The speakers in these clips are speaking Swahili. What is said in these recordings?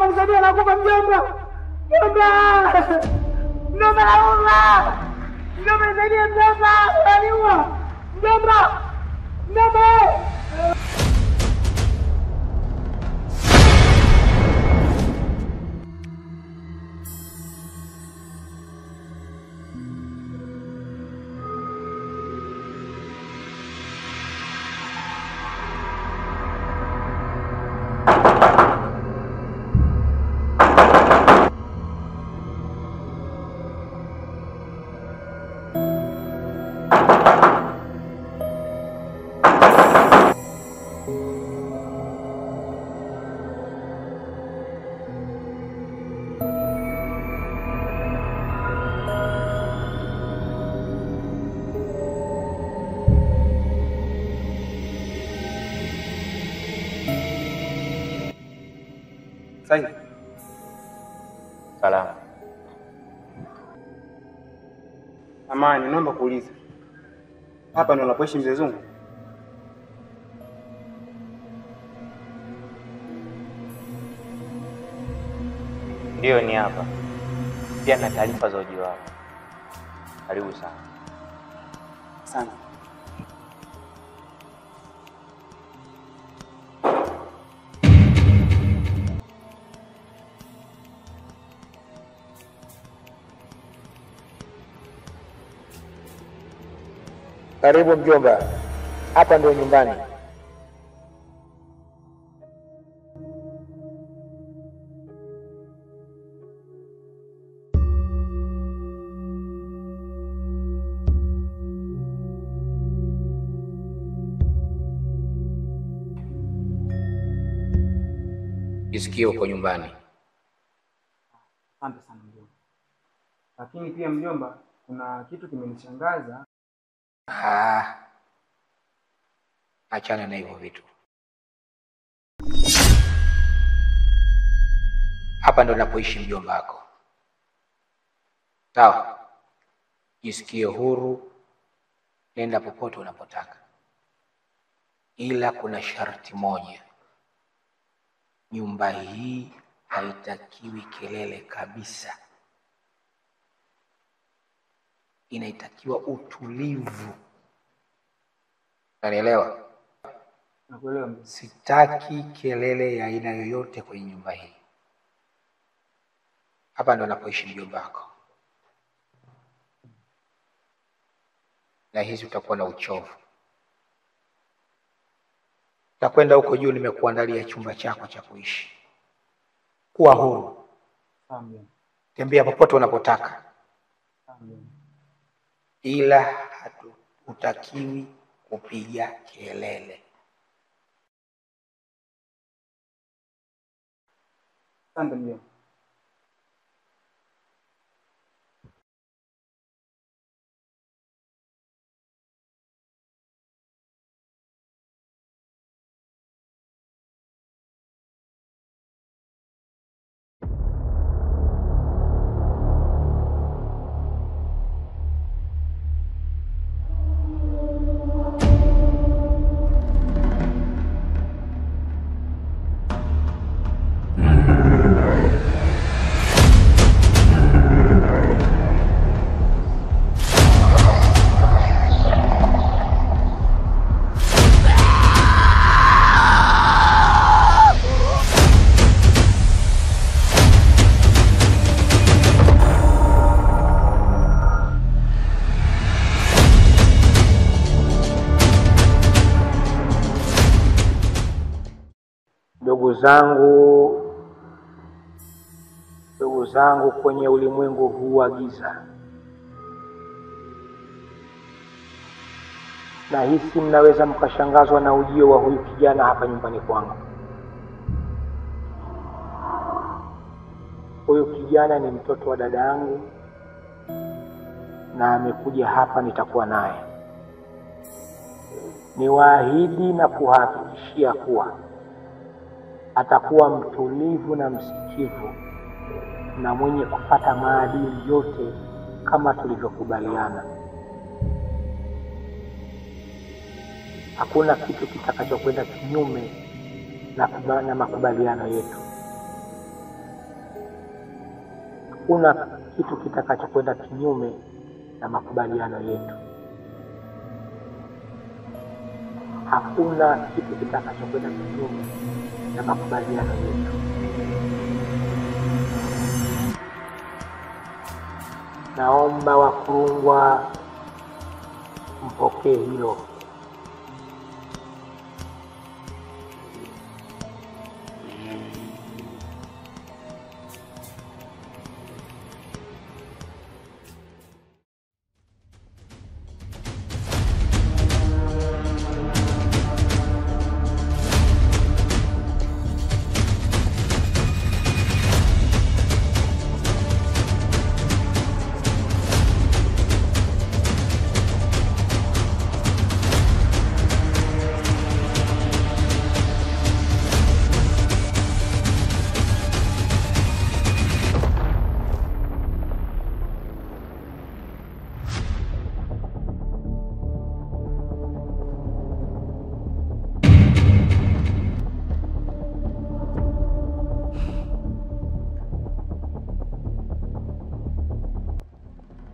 Mjomba msaidia nakufa mjomba. Mjomba. Mjomba nakufa. Mjomba msaidia mjomba. Unaniua. Mjomba. Mjomba. Said. Salama. Amani, naomba kuuliza. Hapa ndio unapoishi Mzee Zungu? Ndio, ni hapa. Pia na taarifa za ujio wako. Karibu sana. Asante. Karibu mjomba. Hapa ndio nyumbani. Jisikie uko nyumbani. Asante sana mjomba. Lakini pia mjomba, kuna kitu kimenishangaza. Achana na hivyo vitu. Hapa ndo napoishi mjomba wako. Sawa? Jisikie huru, nenda popote unapotaka. Ila kuna sharti moja. Nyumba hii haitakiwi kelele kabisa. Inaitakiwa utulivu. Unanielewa? Nakuelewa. Sitaki kelele ya aina yoyote kwenye nyumba hii. Hapa ndo napoishi mjomba wako. Na hizi utakuwa na uchovu. Takwenda huko juu, nimekuandalia chumba chako cha kuishi. Kuwa huru. Amen. Tembea popote unapotaka. Amen. Ila hutakiwi kupiga kelele. Asante mjomba. Ndugu zangu kwenye ulimwengu huu wa giza, na hisi mnaweza mkashangazwa na ujio wa huyu kijana hapa nyumbani kwangu. Huyu kijana ni mtoto wa dada yangu na amekuja hapa, nitakuwa naye. Niwaahidi na kuhakikishia kuwa atakuwa mtulivu na msikivu na mwenye kupata maadili yote kama tulivyokubaliana. Hakuna kitu kitakachokwenda kinyume na makubaliano yetu. hakuna kitu kitakachokwenda kinyume na makubaliano yetu. Hakuna kitu kitakachokwenda kinyume na makubaliano yetu. Naomba wafungwa mpokee hilo.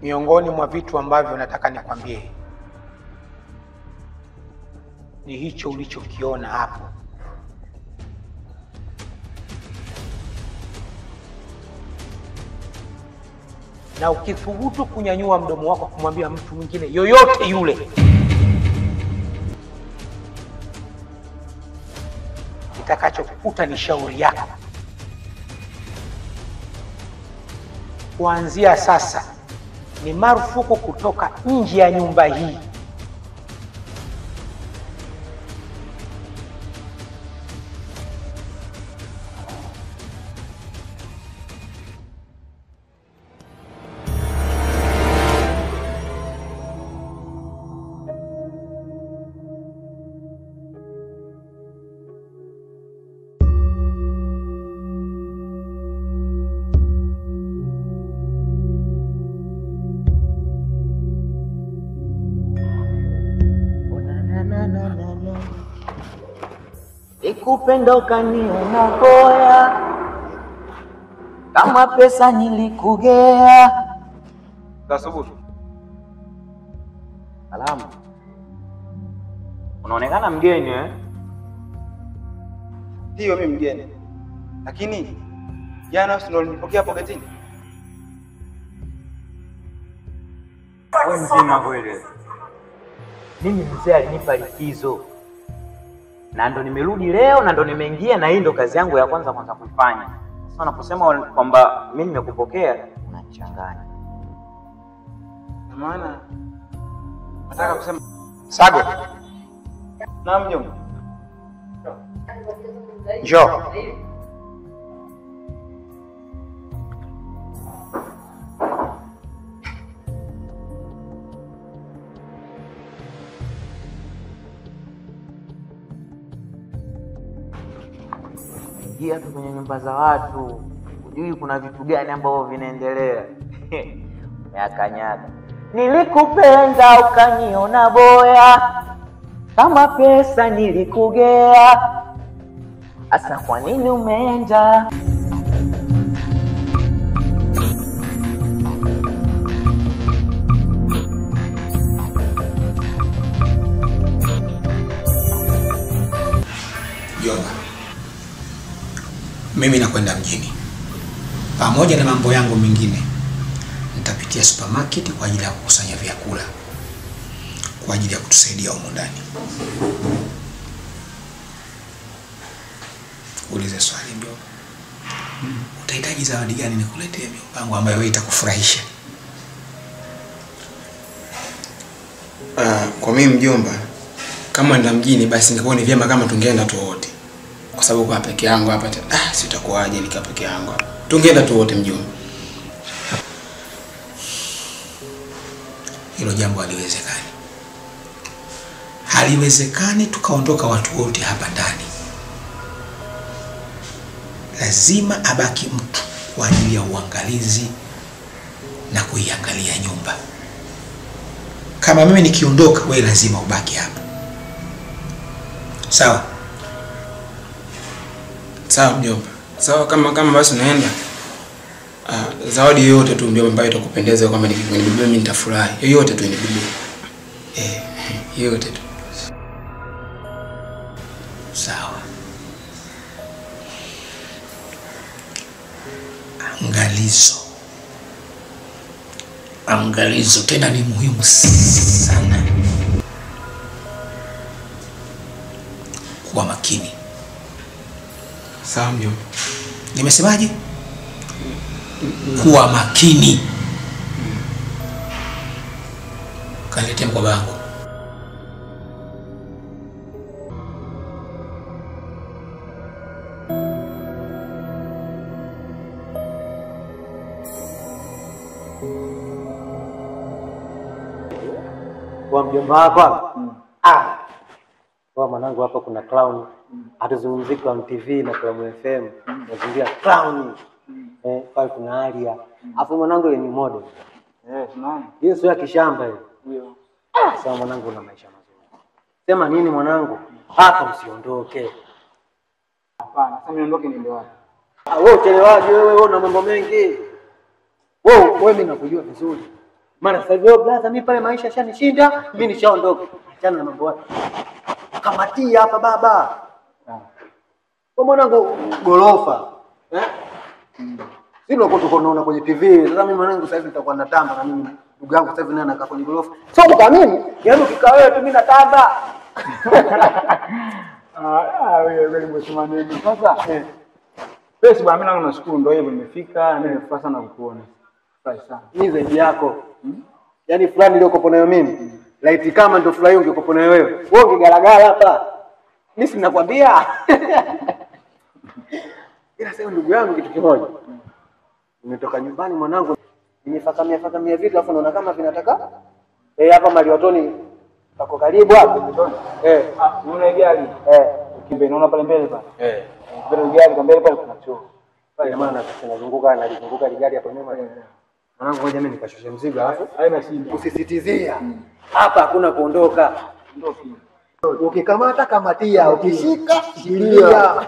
Miongoni mwa vitu ambavyo nataka nikwambie ni hicho ulichokiona hapo. Na ukithubutu kunyanyua mdomo wako kumwambia mtu mwingine yoyote yule, kitakachokukuta ni shauri yako. Kuanzia sasa ni marufuku kutoka nje ya nyumba hii. Nikupenda kaniona boya, kama pesa nilikugea. Tasubutu. Salamu. Unaonekana mgeni eh? Ndio mimi mgeni. Lakini jana usinolipokea hapo getini. Wewe mzima kweli? Mimi mzee alinipa likizo. Na ndo nimerudi leo na ndo nimeingia na hii ndo kazi yangu ya kwanza kuifanya. Sasa unaposema kwamba mimi nimekupokea unachanganya. Na maana nataka kusema Sago. Naam mjomba. Njoo. Ingia tu kwenye nyumba za watu. Hujui kuna vitu gani ambavyo vinaendelea. Yakanyaga. Nilikupenda ukaniona boya, kama pesa nilikugea. Asa kwa nini umeenda? Yona, mimi nakwenda mjini. Pamoja na mambo yangu mengine, nitapitia supermarket kwa ajili ya kukusanya vyakula kwa ajili ya kutusaidia huko ndani. Ulize swali ndio. Utahitaji zawadi gani nikuletee mpango ambayo wewe itakufurahisha? Kwa mimi mjomba, kama nenda mjini basi ingekuwa ni vyema kama tungeenda tu wote. Kwa sababu kwa peke yangu hapa sitakuwaje nika peke yangu. Tungeenda tu wote mjomba. Hilo jambo haliwezekani. Haliwezekani tukaondoka watu wote hapa ndani. Lazima abaki mtu kwa ajili ya uangalizi na kuiangalia nyumba. Kama mimi nikiondoka, wewe lazima ubaki hapa. Sawa? Sawa mjomba. Sawa kama basi naenda. Zawadi yoyote tu mjomba ambayo itakupendeza kama nikikubebea mimi nitafurahi. Yoyote tu nibebee. Yoyote tu. Sawa. Angalizo tena ni muhimu sana. Kuwa makini. Sawa mjomba. Nimesemaje? Kuwa makini. Kaniletea mkoba wangu. Kwa mjomba wako kwa mwanangu hapa kuna clown. Atazungumzia Clown TV na Clown FM. Nazungumzia clown. Pale kuna Alia. Afu mwanangu ile ni model. Tunaona. Hiyo sio ya kishamba hiyo. Ndio. Sasa mwanangu una maisha mazuri. Sema nini mwanangu? Hapa usiondoke. Hapana, sasa niondoke niende wapi? Wewe uchelewaje wewe una mambo mengi. Wewe mimi nakujua vizuri. Maana sasa hivi brother mimi pale maisha yashanishinda, mimi nishaondoka. Achana na mambo yako. Kamatia hapa baba. Kwa mwanangu gorofa. Sio kwa tunaona kwenye TV. Sasa mimi mwanangu sasa hivi nitakuwa natamba na mimi ndugu yangu sasa hivi naye anakaa kwenye gorofa. Sio kwa mimi, yaani ukikaa wewe tu mimi natamba. Wewe mheshimiwa nini? Sasa pesa bwana mimi nashukuru ndio hivyo nimefika na mimi nimefurahi sana kukuona. Furahi sana. Mimi zaidi yako. Yaani fulani ndio uko nayo mimi. Laiti kama ndio fulani ungekuwa nayo wewe. Wewe ungegaragara hapa. Mimi si ninakwambia. Ila sasa ndugu yangu kitu kimoja. Nimetoka nyumbani mwanangu nimefakamia vitu afu naona kama vinataka hapa Mariotoni pako karibu hapo. Unaona gari? Ukimbe naona pale mbele pale. Mbele gari kwa mbele pale kuna choo. Pale maana tunazunguka na lizunguka gari hapo nyuma. Mwanangu ngoja mimi nikashushe mzigo alafu haina shida. Usisitizia. Hapa hakuna kuondoka. Ndoki. Ukikamata kamatia, ukishika shikilia.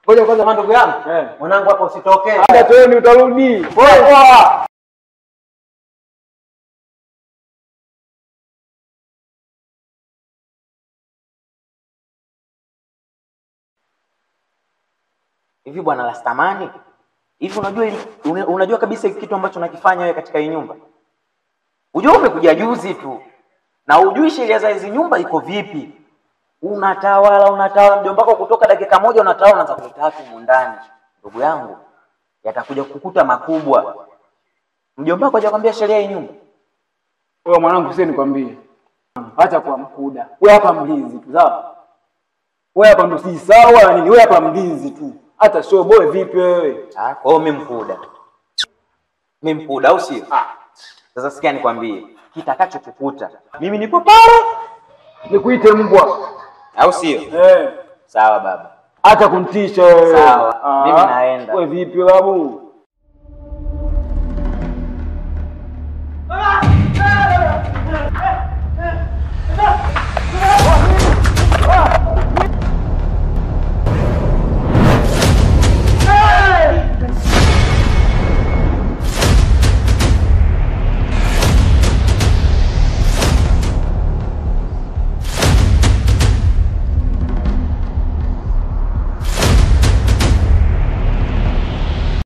Ngoja kwanza ndugu yangu. Mwanangu hapa usitoke. Hata toeni utarudi. Poa. Hivi bwana Rastamani, hivi unajua kabisa kitu ambacho nakifanya wewe katika hii nyumba? Unajua umekuja juzi tu. Na hujui sheria za hizi nyumba iko vipi. Unatawala mjomba wako kutoka dakika moja unatawala unaanza kuleta watu ndani. Ndugu yangu, yatakuja kukuta makubwa. Mjomba wako hajakwambia sheria hii nyumba? Wewe mwanangu sasa nikwambie. Acha kwa mkuda. Wewe hapa mlinzi tu, sawa? Wewe hapa ndo si sawa nini? Wewe hapa mlinzi tu. Hata sio boy vipi wewe? Kwa hiyo mimi mkuda. Mimi mkuda au sio? Sasa sikia nikwambie, kitakacho kukuta. Mimi nipo pale. Nikuite mbwa. Au sio? Sawa baba. Acha kuntisha wewe. Sawa. Mimi naenda. Wewe vipi babu?